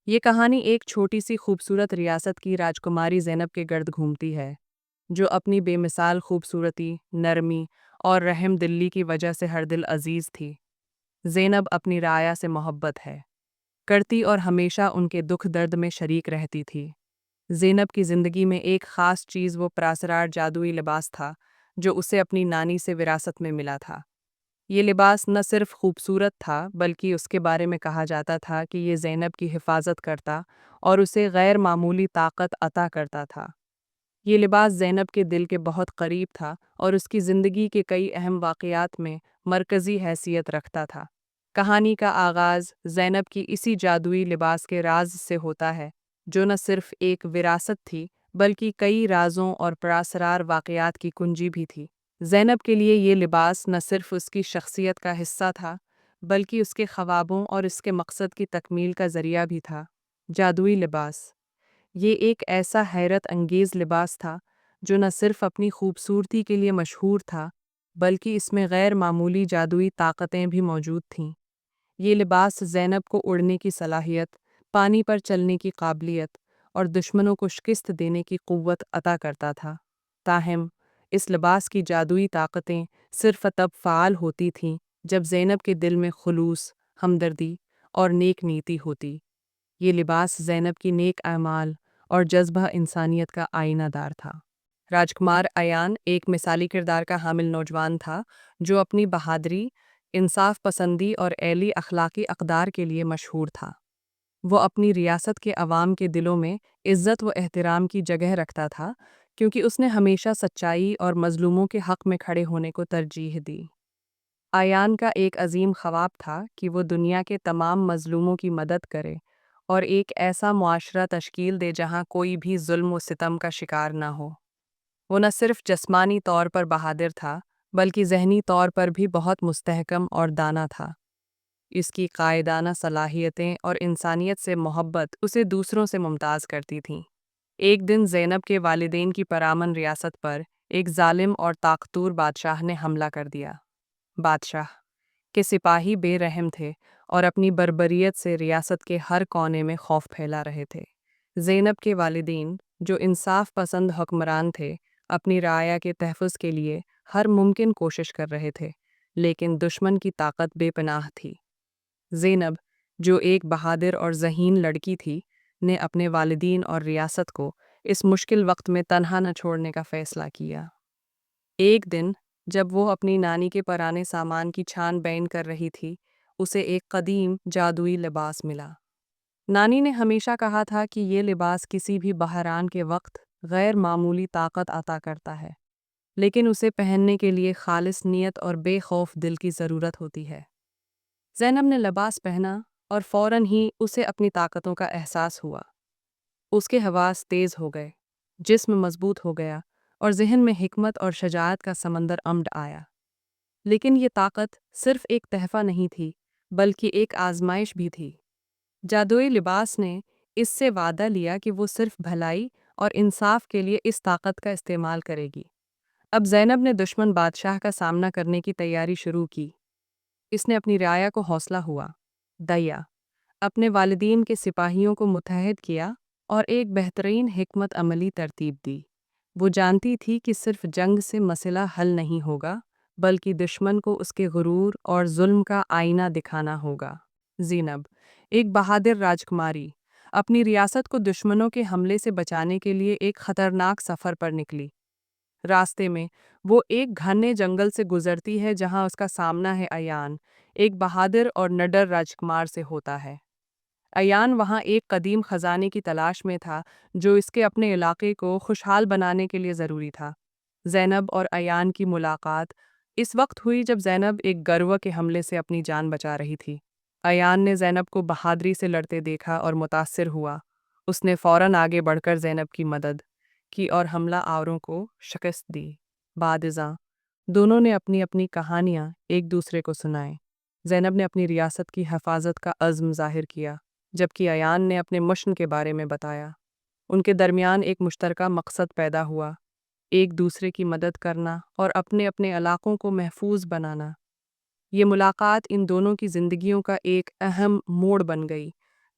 یہ کہانی ایک چھوٹی سی خوبصورت ریاست کی راجکماری زینب کے گرد گھومتی ہے، جو اپنی بے مثال خوبصورتی، نرمی اور رحم دلی کی وجہ سے ہر دل عزیز تھی۔ زینب اپنی رعایا سے محبت ہے کرتی اور ہمیشہ ان کے دکھ درد میں شریک رہتی تھی۔ زینب کی زندگی میں ایک خاص چیز وہ پراسرار جادوئی لباس تھا جو اسے اپنی نانی سے وراثت میں ملا تھا۔ یہ لباس نہ صرف خوبصورت تھا بلکہ اس کے بارے میں کہا جاتا تھا کہ یہ زینب کی حفاظت کرتا اور اسے غیر معمولی طاقت عطا کرتا تھا۔ یہ لباس زینب کے دل کے بہت قریب تھا اور اس کی زندگی کے کئی اہم واقعات میں مرکزی حیثیت رکھتا تھا۔ کہانی کا آغاز زینب کی اسی جادوئی لباس کے راز سے ہوتا ہے، جو نہ صرف ایک وراثت تھی بلکہ کئی رازوں اور پراسرار واقعات کی کنجی بھی تھی۔ زینب کے لیے یہ لباس نہ صرف اس کی شخصیت کا حصہ تھا بلکہ اس کے خوابوں اور اس کے مقصد کی تکمیل کا ذریعہ بھی تھا۔ جادوئی لباس یہ ایک ایسا حیرت انگیز لباس تھا جو نہ صرف اپنی خوبصورتی کے لیے مشہور تھا بلکہ اس میں غیر معمولی جادوئی طاقتیں بھی موجود تھیں۔ یہ لباس زینب کو اڑنے کی صلاحیت، پانی پر چلنے کی قابلیت اور دشمنوں کو شکست دینے کی قوت عطا کرتا تھا۔ تاہم اس لباس کی جادوئی طاقتیں صرف تب فعال ہوتی تھیں جب زینب کے دل میں خلوص، ہمدردی اور نیک نیتی ہوتی۔ یہ لباس زینب کی نیک اعمال اور جذبہ انسانیت کا آئینہ دار تھا۔ راجکمار ایان ایک مثالی کردار کا حامل نوجوان تھا جو اپنی بہادری، انصاف پسندی اور اعلی اخلاقی اقدار کے لیے مشہور تھا۔ وہ اپنی ریاست کے عوام کے دلوں میں عزت و احترام کی جگہ رکھتا تھا کیونکہ اس نے ہمیشہ سچائی اور مظلوموں کے حق میں کھڑے ہونے کو ترجیح دی۔ ایان کا ایک عظیم خواب تھا کہ وہ دنیا کے تمام مظلوموں کی مدد کرے اور ایک ایسا معاشرہ تشکیل دے جہاں کوئی بھی ظلم و ستم کا شکار نہ ہو۔ وہ نہ صرف جسمانی طور پر بہادر تھا بلکہ ذہنی طور پر بھی بہت مستحکم اور دانا تھا۔ اس کی قائدانہ صلاحیتیں اور انسانیت سے محبت اسے دوسروں سے ممتاز کرتی تھیں۔ ایک دن زینب کے والدین کی پرامن ریاست پر ایک ظالم اور طاقتور بادشاہ نے حملہ کر دیا۔ بادشاہ کے سپاہی بے رحم تھے اور اپنی بربریت سے ریاست کے ہر کونے میں خوف پھیلا رہے تھے۔ زینب کے والدین، جو انصاف پسند حکمران تھے، اپنی رعایا کے تحفظ کے لیے ہر ممکن کوشش کر رہے تھے، لیکن دشمن کی طاقت بے پناہ تھی۔ زینب، جو ایک بہادر اور ذہین لڑکی تھی، نے اپنے والدین اور ریاست کو اس مشکل وقت میں تنہا نہ چھوڑنے کا فیصلہ کیا۔ ایک دن جب وہ اپنی نانی کے پرانے سامان کی چھان بین کر رہی تھی، اسے ایک قدیم جادوئی لباس ملا۔ نانی نے ہمیشہ کہا تھا کہ یہ لباس کسی بھی بحران کے وقت غیر معمولی طاقت عطا کرتا ہے، لیکن اسے پہننے کے لیے خالص نیت اور بے خوف دل کی ضرورت ہوتی ہے۔ زینب نے لباس پہنا اور فوراً ہی اسے اپنی طاقتوں کا احساس ہوا۔ اس کے حواس تیز ہو گئے، جسم مضبوط ہو گیا اور ذہن میں حکمت اور شجاعت کا سمندر امڈ آیا۔ لیکن یہ طاقت صرف ایک تحفہ نہیں تھی بلکہ ایک آزمائش بھی تھی۔ جادوئی لباس نے اس سے وعدہ لیا کہ وہ صرف بھلائی اور انصاف کے لیے اس طاقت کا استعمال کرے گی۔ اب زینب نے دشمن بادشاہ کا سامنا کرنے کی تیاری شروع کی۔ اس نے اپنی رعایا کو حوصلہ دیا، اپنے والدین کے سپاہیوں کو متحد کیا اور ایک بہترین حکمت عملی ترتیب دی۔ وہ جانتی تھی کہ صرف جنگ سے مسئلہ حل نہیں ہوگا بلکہ دشمن کو اس کے غرور اور ظلم کا آئینہ دکھانا ہوگا۔ زینب، ایک بہادر راجکماری، اپنی ریاست کو دشمنوں کے حملے سے بچانے کے لیے ایک خطرناک سفر پر نکلی۔ راستے میں وہ ایک گھنے جنگل سے گزرتی ہے جہاں اس کا سامنا ہے ایان، ایک بہادر اور نڈر راجکمار سے ہوتا ہے۔ ایان وہاں ایک قدیم خزانے کی تلاش میں تھا جو اس کے اپنے علاقے کو خوشحال بنانے کے لیے ضروری تھا۔ زینب اور ایان کی ملاقات اس وقت ہوئی جب زینب ایک گروہ کے حملے سے اپنی جان بچا رہی تھی۔ ایان نے زینب کو بہادری سے لڑتے دیکھا اور متاثر ہوا۔ اس نے فوراً آگے بڑھ کر زینب کی مدد کی اور حملہ آوروں کو شکست دی۔ بعد ازاں دونوں نے اپنی اپنی کہانیاں ایک دوسرے کو سنائیں۔ زینب نے اپنی ریاست کی حفاظت کا عزم ظاہر کیا، جبکہ ایان نے اپنے مشن کے بارے میں بتایا۔ ان کے درمیان ایک مشترکہ مقصد پیدا ہوا، ایک دوسرے کی مدد کرنا اور اپنے اپنے علاقوں کو محفوظ بنانا۔ یہ ملاقات ان دونوں کی زندگیوں کا ایک اہم موڑ بن گئی،